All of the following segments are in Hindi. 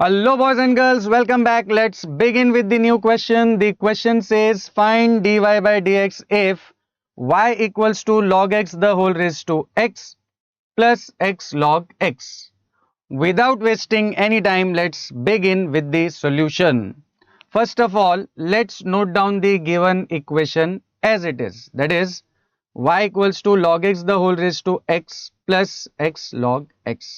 Hello, boys and girls. Welcome back. Let's begin with the new question. The question says find dy by dx if y equals to log x the whole raised to x plus x log x. Without wasting any time, let's begin with the solution. First of all, let's note down the given equation as it is. That is y equals to log x the whole raised to x plus x log x.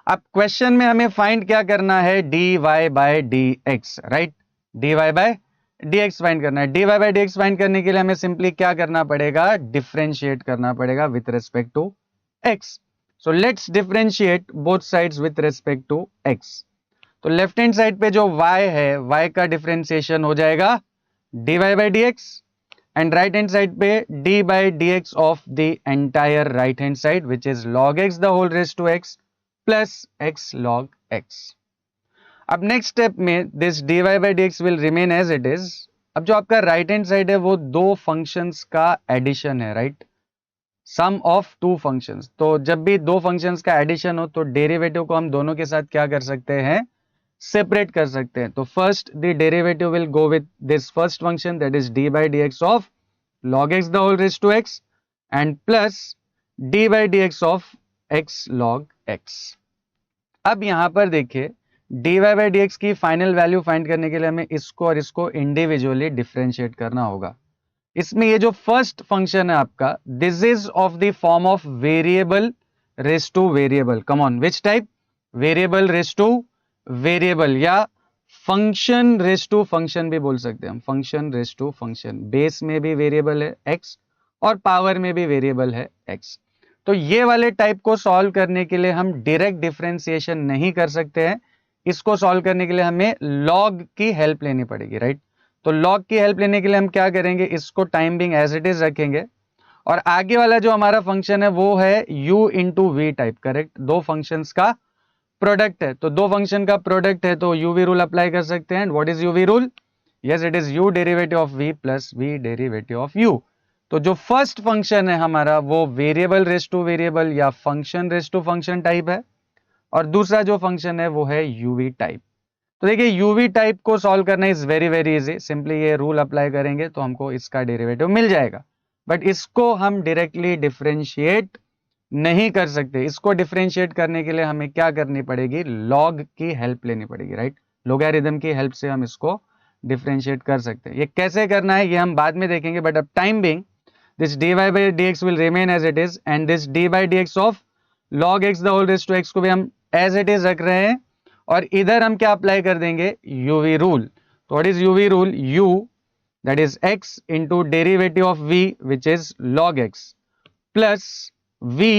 अब क्वेश्चन में हमें फाइंड क्या करना है, D Y by D X, right. D Y by D X find करना है। D Y by D X find करने के लिए हमें सिंपली क्या करना पड़ेगा, डिफरेंशिएट करना पड़ेगा with respect to x. So let's differentiate both sides with respect to x. तो लेफ्ट हैंड साइड पे जो y है, y का डिफरेंशिएशन हो जाएगा d y by D x, and right hand side पे d by D x of the entire right hand side which is log x the whole raise to x plus x log x. अब नेक्स्ट स्टेप में this d y by D X will remain as it is. अब जो आपका राइट हैंड साइड है वो दो फंक्शंस का एडिशन है, right, sum of two functions. तो जब भी दो फंक्शंस का एडिशन हो तो डेरिवेटिव को हम दोनों के साथ क्या कर सकते हैं, सेपरेट कर सकते हैं। तो first the derivative will go with this first function that is D by D x of log x the whole raised to x and plus d by dx of x log x। अब यहां पर देखिए dy by dx की फाइनल वैल्यू फाइंड करने के लिए हमें इसको और इसको इंडिविजुअली डिफरेंशिएट करना होगा। इसमें ये जो फर्स्ट फंक्शन है आपका, this is of the form of variable raise to variable. Come on, which type, variable raise to variable या फंक्शन रेज टू फंक्शन भी बोल सकते हैं हम। Function raise to function, base में भी वेरिएबल है x और पावर में भी वेरिएबल है x। तो ये वाले टाइप को सॉल्व करने के लिए हम डायरेक्ट डिफरेंशिएशन नहीं कर सकते हैं। इसको सॉल्व करने के लिए हमें लॉग की हेल्प लेनी पड़ेगी, राइट। तो लॉग की हेल्प लेने के लिए हम क्या करेंगे, इसको time being as it is रखेंगे और आगे वाला जो हमारा फंक्शन है वो है u into v type, correct. दो फंक्शंस का प्रोडक्ट है, तो दो फंक्शन का प्रोडक्ट है तो यूवी रूल अप्लाई कर सकते हैं। What is u v rule, yes it is u derivative of v plus v derivative of u. तो जो फर्स्ट फंक्शन है हमारा वो वेरिएबल रेज टू वेरिएबल या function raise to function type है, और दूसरा जो फंक्शन है वो है यूवी टाइप। तो देखिए यूवी टाइप को सॉल्व करना is very very easy. Simply ये रूल अप्लाई करेंगे तो हमको इसका डेरिवेटिव मिल जाएगा, बट इसको हम डायरेक्टली डिफरेंशिएट नहीं कर सकते। इसको डिफरेंशिएट करने के लिए हमें क्या करनी पड़ेगी, लॉग की हेल्प लेनी पड़ेगी, राइट। लोगैरिथम की हेल्प से हम इसको डिफरेंशिएट कर सकते हैं। ये कैसे करना है ये हम बाद में देखेंगे, बट अब time being this dy by dx will remain as it is and this d by dx of log x the whole raised to x को भी हम as it is रख रहे हैं और इधर हम क्या अप्लाई कर देंगे, uv रूल। तो what is uv rule, u that is x into derivative of v which is log x plus v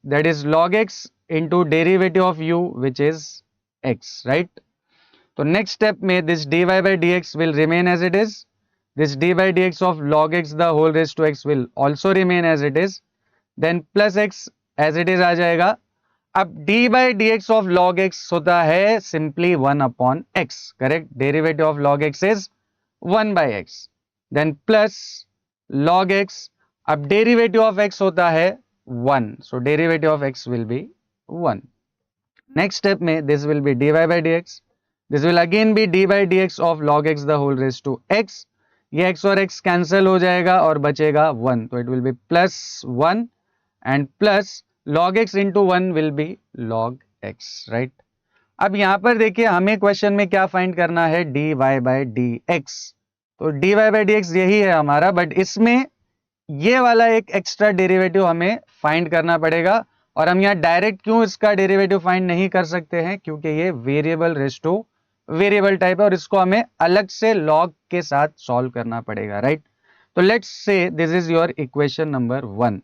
that is log x into derivative of u which is x, right। तो नेक्स्ट स्टेप में this dy by dx will remain as it is, this d by dx of log x the whole raised to x will also remain as it is, then plus x as it is आ जाएगा। अब d by dx of log x होता है simply 1 upon x, correct. Derivative of log x is 1 by x, then plus log x, अब डेरिवेटिव ऑफ x होता है 1, so derivative of x will be 1। Next step में this will be dy by dx, this will again be d by dx of log x the whole raised to x। ये x और x कैंसिल हो जाएगा और बचेगा 1, तो it will be plus 1 and plus log x into 1 will be log x, right. अब यहां पर देखिए हमें क्वेश्चन में क्या फाइंड करना है, dy बाय dx। तो dy बाय dx यही है हमारा, बट इसमें ये वाला एक एक्स्ट्रा डेरिवेटिव हमें फाइंड करना पड़ेगा। और हम यहाँ डायरेक्ट क्यों इसका डेरिवेटिव फाइंड नहीं कर सकते हैं, क्योंकि ये variable raise to variable type है और इसको हमें अलग से लॉग के साथ सॉल्व करना पड़ेगा, राइट। तो let's say this is your equation number 1।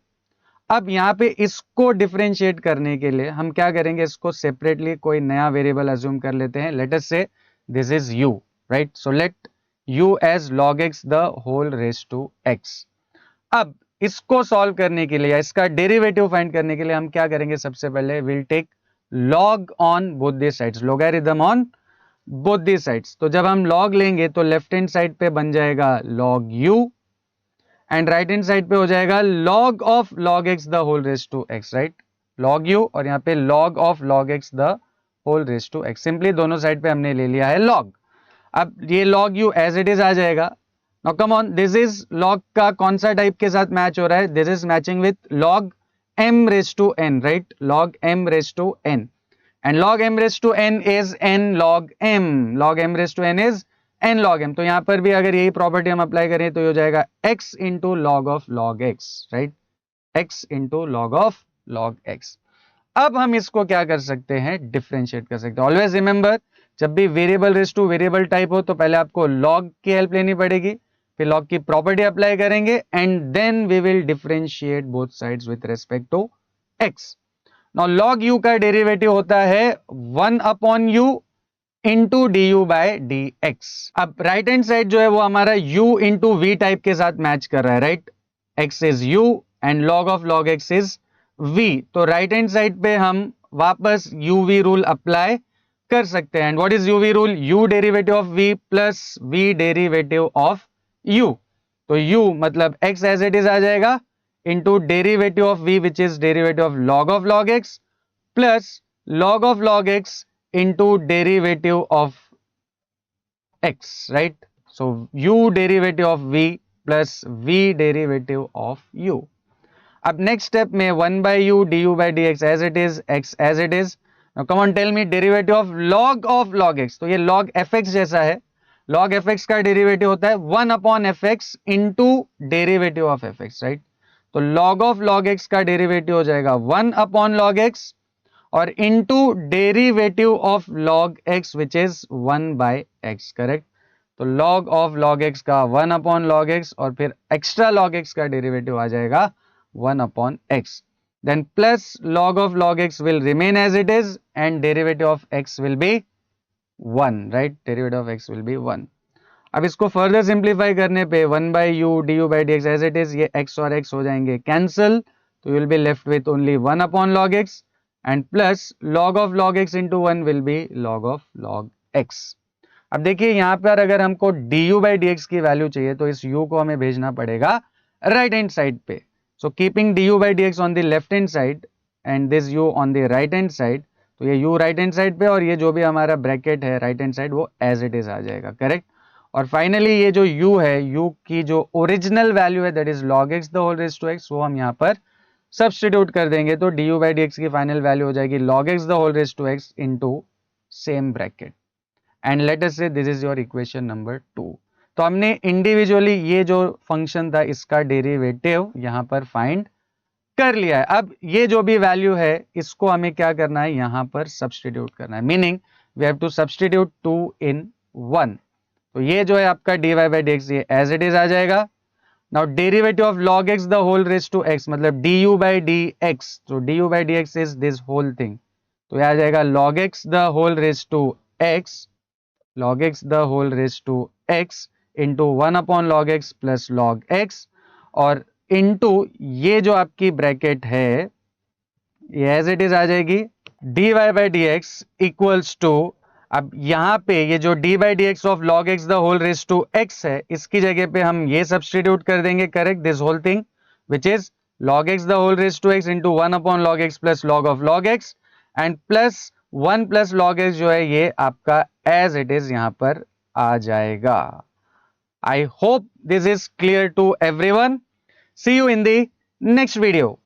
अब यहाँ पे इसको डिफरेंशिएट करने के लिए हम क्या करेंगे, इसको सेपरेटली कोई नया वेरिएबल अज्यूम कर लेते हैं। Let us say this is u, right. So let u as log x the whole raise to x। अब इसको सॉल्व करने के लिए या इसका डेरिवेटिव फाइंड करने के लिए हम क्या करेंगे, सबसे पहले will take log on both the sides, logarithm on both the sides. तो जब हम लॉग लेंगे तो लेफ्ट हैंड साइड पे बन जाएगा log u and right hand side पे हो जाएगा log of log x the whole raise to x, right. log u और यहाँ पे log of log x the whole raise to x. Simply दोनों साइड पे हमने ले लिया है log। अब ये log u as it is आ जाएगा। Now come on, this is log का कौन सा टाइप के साथ मैच हो रहा है? This is matching with log m raise to n, right? log m raise to n, and log m raised to n is n log m, log m raised to n is n log m। तो यहां पर भी अगर यही प्रॉपर्टी हम अप्लाई करें तो ये हो जाएगा x into log of log x, right? x into log of log x। अब हम इसको क्या कर सकते हैं? डिफरेंशिएट कर सकते हैं। ऑलवेज रिमेंबर, जब भी variable raise to variable type हो तो पहले आपको log की हेल्प लेनी पड़ेगी, फिर log की प्रॉपर्टी अप्लाई करेंगे and then we will differentiate both sides with respect to x। Now log u का डेरिवेटिव होता है 1 upon u into d u by D x. अब राइट हैंड साइड जो है वो हमारा u इंटू वी टाइप के साथ मैच कर रहा है, right? x is u and log of log x is v। तो राइट हैंड साइड पे हम वापस uv रूल अप्लाई कर सकते हैं। And what is uv rule? u derivative of v plus v derivative of u। तो u मतलब x एज इट इज आ जाएगा into derivative of v which is derivative of log x plus log of log x into derivative of x, right? So u derivative of v plus v derivative of u। अब next step में 1 by u du by dx as it is, x as it is। Now come on, tell me derivative of log x। तो ये log fx जैसा है। log fx का डेरिवेटिव होता है 1 upon fx into derivative of fx, right? तो log ऑफ log x का डेरिवेटिव हो जाएगा 1 अपॉन log x और into derivative of log x which is 1 by x, correct? तो log ऑफ log x का 1 अपॉन log x और फिर एक्स्ट्रा log x का डेरिवेटिव आ जाएगा 1 upon x। Then plus log of log x will remain as it is and derivative of x will be 1, राइट? Derivative of x will be 1। अब इसको फर्दर सिंप्लीफाई करने पे 1 by u d u by D x as it is, ये x और x हो जाएंगे कैंसिल, तो you will be left with only 1 upon log x and plus log of log x into 1 will be log of log x। अब देखिए यहां पर अगर हमको du बाई डी एक्स की वैल्यू चाहिए तो इस u को हमें भेजना पड़ेगा राइट हैंड साइड पे। So keeping du by D x on the left hand side and this u on the right hand side, तो ये u राइट हैंड साइड पे और ये जो भी हमारा ब्रैकेट है राइट हैंड साइड वो एज इट इज आ जाएगा, करेक्ट? और फाइनली ये जो u है, u की जो ओरिजिनल वैल्यू है that is log x the whole raise to x, वो हम यहाँ पर सब्स्टिट्यूट कर देंगे तो du बाई डी एक्स की फाइनल वैल्यू हो जाएगी log x the whole raise to x into same bracket. And let us say this is your equation number 2। तो हमने इंडिविजुअली ये जो फंक्शन था इसका डेरिवेटिव यहाँ पर फाइंड कर लिया है। अब ये जो भी वैल्यू है इसको हमें क्या करना है? यहाँ पर सब्स्टिट्यूट करना है, meaning we have to substitute 2 in 1। तो ये जो है आपका dy बाई डी एक्स ये एज इट इज आ जाएगा। Now derivative of log x the whole raise to x मतलब du बाई डी एक्स, तो du by D x is this whole thing, तो ये आ जाएगा log x the whole raise to x, log x the whole raise to x into 1 upon log x plus log x और इंटू ये जो आपकी ब्रैकेट है ये एज इट इज आ जाएगी dy by D x equals to, अब यहां पे ये जो d by D x of log x the whole raise to x है इसकी जगह पे हम ये सब्स्टिट्यूट कर देंगे, correct? This whole thing which is log x the whole raise to x into 1 upon log x plus log of log x and plus 1 plus log x जो है ये आपका एज इट इज यहां पर आ जाएगा। I hope this is clear to everyone. See you in the next video.